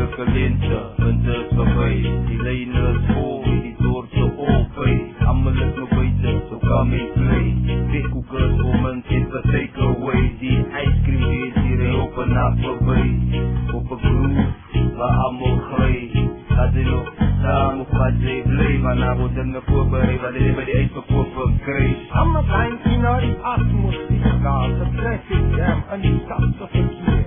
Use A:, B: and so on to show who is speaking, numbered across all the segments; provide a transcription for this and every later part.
A: elke lente, winters verby. Die lyne is vol, die dorp so open. Almal is nog buiten, so come and play. Veekoekers, women, it's a takeaway. Die ijscream is hier op een nacht voorbij. Op een groove, waar allemaal glij. Gaat je nog staan of wat je blij. Waarna wordt er me voorbereid, wat je bij die ijsverkoop van krijgt.
B: Allemaal zijn in die atmosfeer, daar de traffic jam en die stadse verkeer.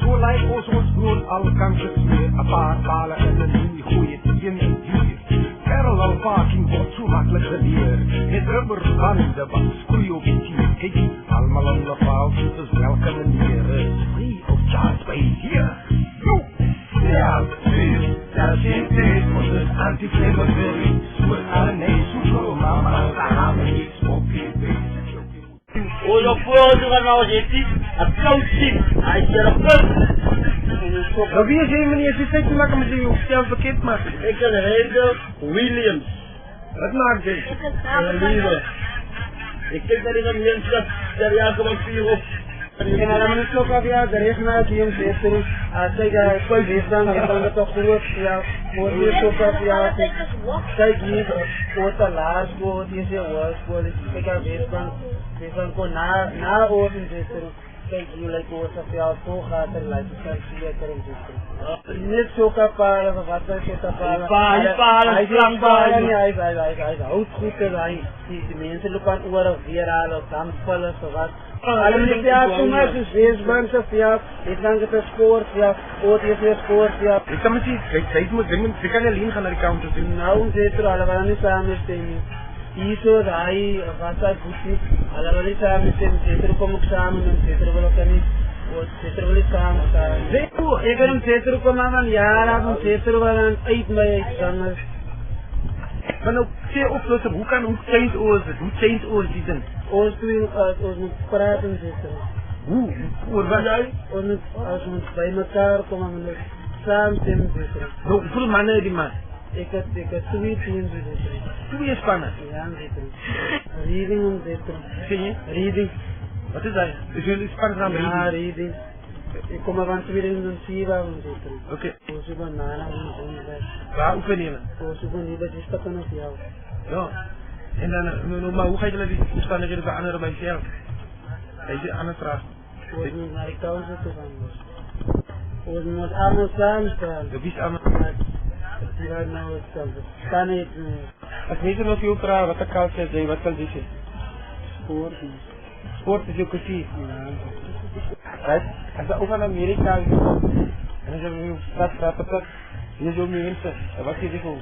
B: Zo lijkt ons groot al kansen smeer. Een paar palen en een nieuwe goeie tegen het dier. Parallel parking wordt zo makkelijk geleerd. Met rubberbanden, wat scroei op je tier. Kijk, allemaal aan de fout, dus welke manier is free of charge bij hier. Yo! Ja, vis, daar zit dit, want het anti-inflammatory. Zoek aan nee, zoek mama, daar gaan we niet smoken.
C: Hoje eu fui hoje canal gente, até o chip, aí será
B: Nou, wie is een meneer, zit steeds te maken met die zelf bekend maken?
C: Ik ben Randall Williams.
B: Wat maakt dit?
C: Lieve. Ik kijk naar die mensen, daar ja gewoon 4 op.
D: En dan moet ik ook af, ja, de regio die in zit, kijk, ik weet dan, ik kan het toch terug, ja, voor je ook af, ja, kijk hier, voor de laatste, voor die is was, voor de, kijk, wees dan kon na oorlog zitten, kijk hier, lijkt oorlog af, ja, zo gaat er, lijkt het kan zie je erin zitten. Niet zo kapalen, wat is het kapalen? Hij is langbaar, hij houdt goed en die mensen lopen aan oren weer halen, of dampvallen, of wat. Alam niyo siya tumas, weesbaan sa siya, itlang kita sport siya, oot is siya sport siya.
B: Ik kan me zien, zij kan alleen gaan naar de counter toe.
D: Nou, zeker, allemaal niet samen stemmen. Iso, rai, vasa, puti, allemaal niet samen stemmen, zeker kom ik samen, en zeker wil ik niet, zeker wil ik samen staan. Zeker, ik ben zeker kom aan, ja, dan zeker wel aan, uit mij, zangers.
B: Maar nou, zeer oplossen, hoe change oors het? Hoe change oors die zijn?
D: Ons moet praten zitten.
B: Hoe? Hoe wat jij?
D: Als we bij elkaar komen, we samen zitten.
B: Hoeveel mannen die man?
D: Ik heb 2 teams zitten.
B: 2 spannen?
D: Ja, zitten. Reading om zitten.
B: Zie je?
D: Reading.
B: Wat is dat? Is jullie spannen aan reading?
D: Ja, reading. Ik kom van 2004 aan zitten.
B: Oké.
D: Voor ze banana en zo.
B: Waar oefenen jullie?
D: Voor ze banana, dat is dat dan of jou.
B: Ja. En dan, maar hoe ga je die omstandigheden veranderen bij jezelf? Dat is een andere vraag.
D: Voor ze naar de koude te gaan. Voor ze ons allemaal samen staan.
B: Wie is allemaal?
D: Die gaan nou hetzelfde. Kan niet meer.
B: Als mensen nog veel vragen, wat de kans is, wat kan dit zijn?
D: Sport.
B: Sport is ook precies.
D: Ja.
B: Right? Als je ook naar Amerika is, en als je praat, je zo mensen, wat is dit voor?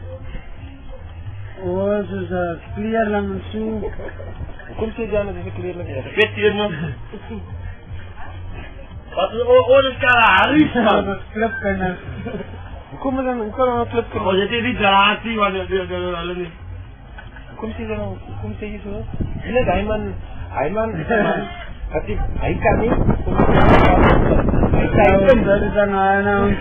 D: Oh, ze kleerlang en zo.
B: Hoe komt je dan met deze kleerlang?
C: Ik weet hier man. Wat is oorlog Harris man?
D: Dat is clubkennis.
B: Hoe kom je dan, hoe kan je een club
C: Oh, je hebt die draadje, want je niet.
B: Hoe komt je dan, hoe komt je zo? Nee, hij man, hij kan niet.
D: Dat is dan nou.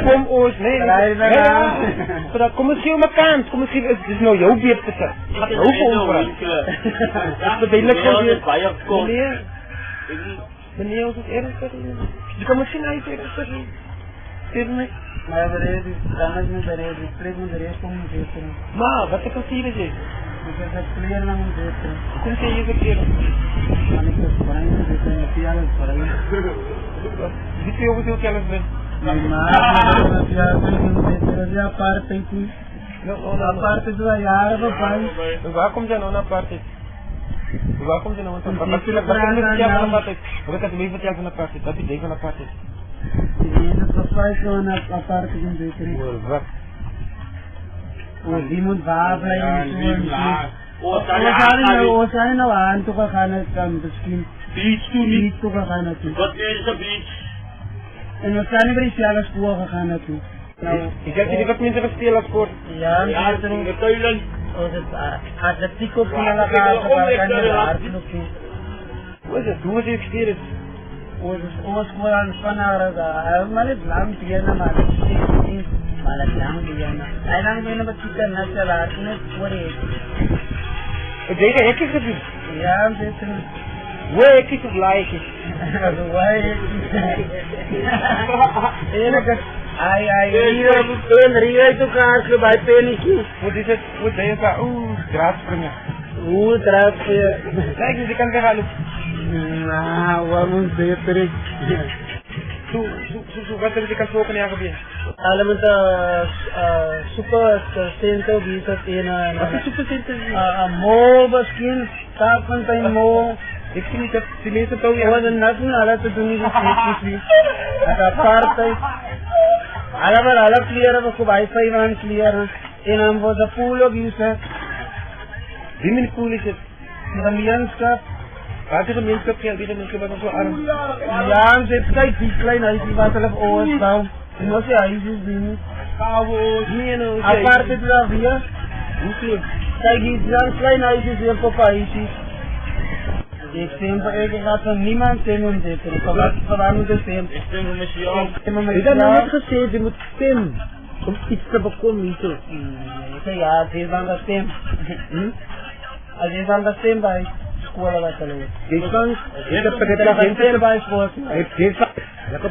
B: Kom ons, nee. Ja, kom misschien op mijn kant, het is nou jouw beurt te zeggen. Gaat heel veel over. Dat is duidelijk van je. Meneer, was het ernstig? Je kan misschien naar iets ernstig doen.
D: Maar de reden is, dan is niet de reden, ik spreek met de rest om te zitten.
B: Maar, wat is het hier is?
D: Dus ik kleerlang om te zitten.
B: Hoe komt je verkeerd?
D: Dan ik het vreemd zitten en ik alles vreemd.
B: Ziet je hoeveel kennis bent?
D: Maar, dat is ja apart, denk ik. Apart is wel jaren voorbij.
B: Waar komt je nou naar apart? Waar komt je nou naar apart? Wat kan je me vertellen van apart? Wat is het van apart?
D: Die is het voorbij gewoon apart in zeker.
B: Wat?
D: Die moet waar blijven.
C: Oh,
D: zijn nou aan, toch gaan het dan misschien.
C: Beach toe niet.
D: Toch gaan naartoe.
C: Wat is de beach?
D: En we zijn niet bij zelfs voor gegaan naartoe.
B: Ik heb jullie wat minder gesteel als sport.
D: Ja,
C: in de tuinen.
D: Als het atletiek op snelle gaat, dan kan je hard nog zien.
B: Hoe is het? Hoe is het gesteel?
D: Ons gewoon aan van haar, maar het lang binnen, maar het is niet. Maar het lang binnen. Hij lang binnen wat je kan net laten, net voor je.
B: Ik denk dat ik het gezien.
D: Ja, zeker.
B: Hoe ik of laai ik?
D: Eerlijk, hier een rijdt elkaar bij Penny.
B: Wat is het? Wat deed je daar? Draadspringen.
D: Hoe draad je?
B: Kijk eens, ik kan weghalen.
D: Nou, wat moet beter is.
B: Wat heb je kan zoeken in je
D: Allemaal super center die dat in
B: Wat is super center?
D: mol misschien, tapen zijn mol.
B: Ik zie niet dat die mensen toch
D: Wat een natten alle te doen is niet. Het apartheid. Allemaal alle kleren we voor wifi van kleren. En dan wordt de pool ook gezet.
B: Wie mijn pool is het?
D: De gemeenschap.
B: Wat is de gemeenschap geld? Die gemeenschap was nog zo arm.
D: Ja, ze heeft kijk die klein huisje wat hulle oorstaan. En als je huisjes doen. Apartheid daar weer.
B: Hoeveel?
D: Kijk die klein huisjes weer voor huisjes. Ik stem voor ik ga van niemand stemmen zeker. Ik ga waar moeten stemmen.
C: Ik stem voor Messiaan.
D: Ik heb nog net gezegd, je moet stemmen. Om iets te bekomen, niet zo. Ja, het is dan dat stem. Het is dan dat stem bij scholen wat er is.
B: Ik kan...
D: Ik heb een stem bij school.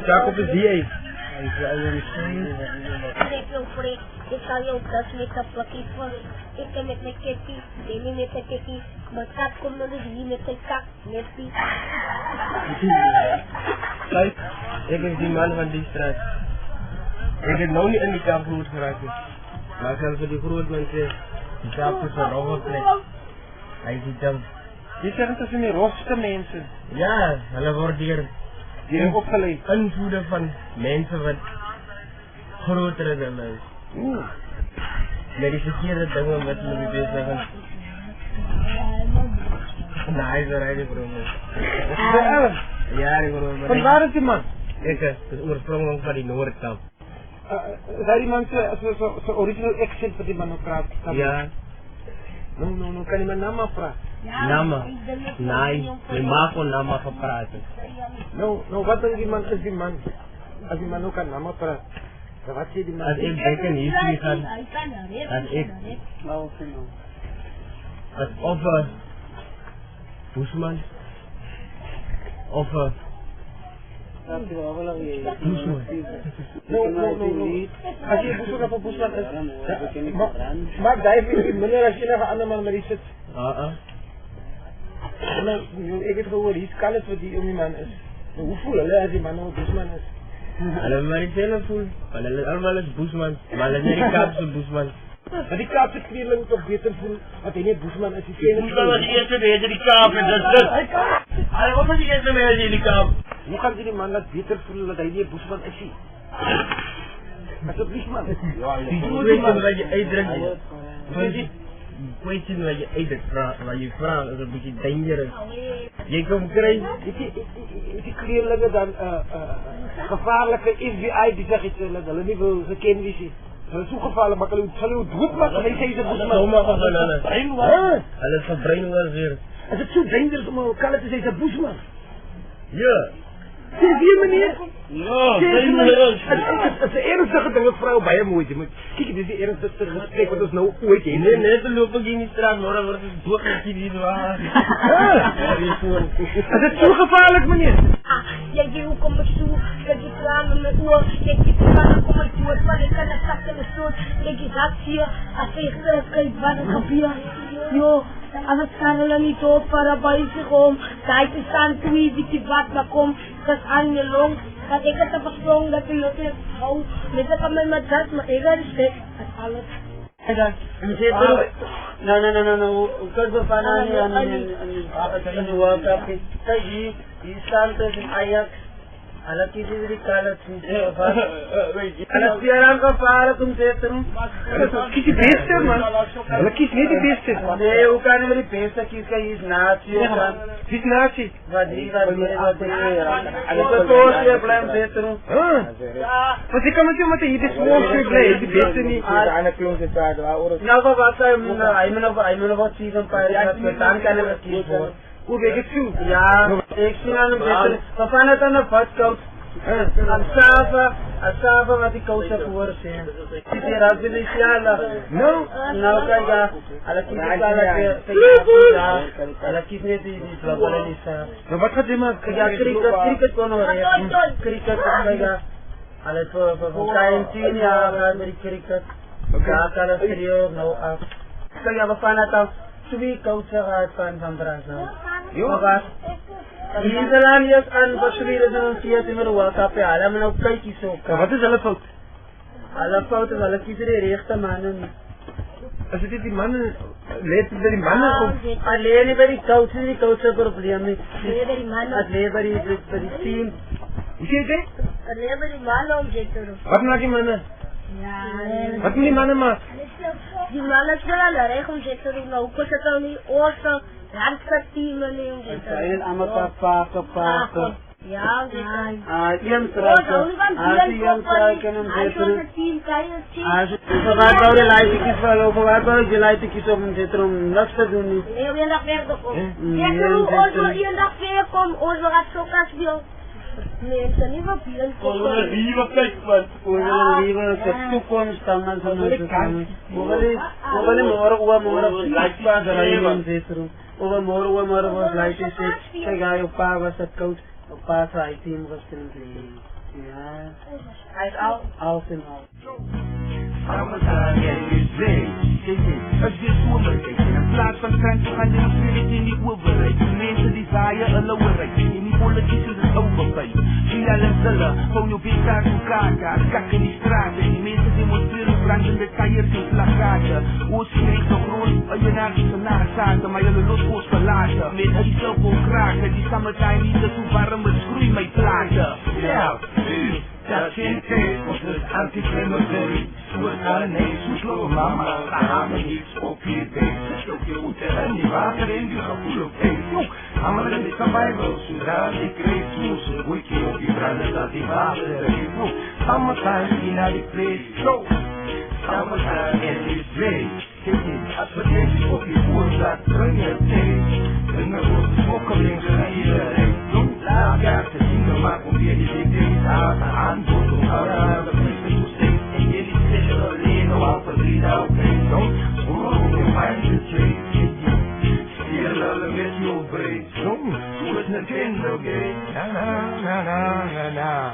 B: Jacob is die een.
E: Ik zal je ook dat met dat plakje voor. Ik kan met mijn kettie, Demi met de kettie. Mijn kat komt naar de hier met de kak, met die.
B: Kijk, ik ben die man van die straat. Ik heb nou niet in die kaap groot geraakt. Maar zelfs voor die groot mensen, die kaap is een roggenplek. Hij ziet dan. Die zeggen dat ze die rogste mensen. Ja, hulle worden hier. Die hebben opgeleid. Invloeden van mensen wat groter dan hulle is. Met die verkeerde dingen wat we nu bezig zijn. Nee, dat rijdt ik gewoon. Ja, ik gewoon. Van waar is die man? Ik, het is oorspronkelijk van die Noordkap. Is dat die man zijn original accent wat die man ook praat? Ja. No, kan je mijn naam afvragen? Nama? Nee, je mag gewoon nama gaan praten. No, wat is die man? Als die man ook aan nama praat. Wat zie je die man? Als ik denk in history gaan, als ik, als of Boesman, of Boesman. No. Als je Boesman of Boesman is, maak die meneer als je naar een ander man maar die zit. Ik heb gehoord, die kan het wat die om die man is. Hoe voel je als die man nou Boesman is? Hulle maar die zelf voel, hulle allemaal is Boesman, maar hulle nie die Kaapse Boesman. Maar die Kaapse kleerling moet toch beter voel, wat hy nie Boesman is.
C: Boesman was die eerste beter die Kaap en dat is dit. Hulle wat was die eerste beter die Kaap?
B: Hoe gaan die man dat beter voel, dat hy nie Boesman is nie? Asseblief man.
C: Die question wat je uitdruk, question wat je uitdruk, wat je vraagt, is een beetje dangerous. Je komt krijgen.
B: Die kleerlinge dan gevaarlijke FBI die zeg iets, hulle nie wil gekend wees nie. Hulle is so gevaarlik, maar hulle sal jou doodmaak, en hy sê sy Boesman.
C: Sommige van hulle. Hulle is verbreinwaars weer.
B: Is het so dangerous om hulle te sê sy Boesman?
C: Ja.
B: Sê weer meneer?
C: Ja, dangerous.
B: Het is die ernstige ding wat vrou baie moeite moet. Kijk, dit is die ernstigste gesprek wat ons nou ooit het.
C: Nee, net te loop ek in die straat, maar dan word het dood met die waar.
B: Is het so gevaarlik meneer?
E: Jy weet hoe kom ek so, ek het traan in my oor, ek het traan, kom ek dood, maar ek kan het sak in die soort, ek is dat hier, as ek kyk wat er gebeur, jo, as het kan hulle nie dood vir een buisig om, daar is staan twee die wat na kom, dis aan je long, dat ek het te versprong, dat jy nog eens hou, met ek aan my met dat, maar ek het respect, dat alles.
D: No, ukad ba pa na ang waka kay di salta din ayak ala kisi di kalat ala siaran ka para tum setrum
B: Kisi beste man. Hulle kies nie die beste.
D: nee ukan meri pesta kiska is nazi
B: Dis nazi.
D: wadi ala to se plan setrum
B: Wat ek kan met jou met hierdie smoke bly, die beste nie.
D: ana close it out nou ba basta I mean wat sien kan pa dan kan ek kies
B: Hoe weet ek toe?
D: ja ek sien aan beter van het aan 'n vatkout Asava wat die kousa voor sê. Die raad wil is ja. Nou kaya ala kita ala kisne di global ni sa.
B: Nou wat gaan jy maak?
D: Ja cricket kono cricket kaya Alles voor 10 jaar met die cricket. Ja, kan het serieus nou af. Kijk, ja, we van het af 2 coaches uit van Brazil. Maar Nederlandiërs en Braziliërs zijn ons hier in de World Cup. Ja, dat hebben we nou kijkjes ook.
C: Wat is hulle fout?
D: Alle fouten, alle kiezen de rechte mannen.
C: As dit die mannen, let by die mannen kom.
D: Alleen niet bij die coaches probleem niet.
E: Alleen bij die mannen.
D: Alleen bij die team.
C: Hoe sê jy?
E: Alleen bij die mannen om dit te doen.
C: Wat maak die mannen?
E: Ja.
C: Wat moet die mannen maak?
E: Die mannen spelen alle regel om dit te doen. Nou, kost het al niet oorste, randstadteam en niet om dit te doen.
D: Zijn het allemaal pakken.
E: Ja, om dit te doen.
D: Ian Struiken. Ian Struiken en Zetrum. Waar bouw je lijntjes van over? Waar bouw je lijntjes om Zetrum niks te doen niet?
E: Nee, we dag weer komen. Zetrum, ons wil een dag weer komen. Ons wil het zo kastbeel. Nee, het is niet wat bielen komen.
C: Ons wil een nieuwe plek, man.
D: Ons wil een nieuwe toekomst dan van onze toekomst. We willen morgen lijntjes rijden in Zetrum. Morgen was lijntjes. Kijk, hij op pa was het coach. Op pa zijn team was kunnen play. Ja.
E: Hij is oud.
D: Oud en oud.
A: Summertime and it's day. As this woman, in plaats van krant gaan de spirit in die overheid. Mensen desire a lower rate. In die politicians is overpay. Die allen zullen, gewoon op je kaart voor kaart. Kak in die straten. Die mensen demonstreren brandende keiers en plakaten. Oorspreekt nog rood, je naar die zaten. Maar jullie loskoos verlaten. Met die cellphone kraken. Die summertime niet te toe warm met schroei mee platen. Ja, dat geen tijd, want het is anti-inflammatory. Soort nee, zo slow mama, daar gaan we niets op je been. Zoek je moeten en die water in die gevoel op één. Hammer in de survival, zodra die kreeg smoes. Goeitje op je branden, dat die water erin vloog. Summertime, die naar die place, go. Summertime en die play. Kijk niet, als we deze op je voer staat, breng je thee. En dan wordt de smokkeling gereden. Laat kaarten zien, maar kom weer die ideeën aan. Antwoord op haar, de mensen zo steeds. En jullie zeggen alleen nog al verdriet uit een zon. Hoe je mind the trade. Still alle met je breed. Zo is het in de game. Na na na na na na.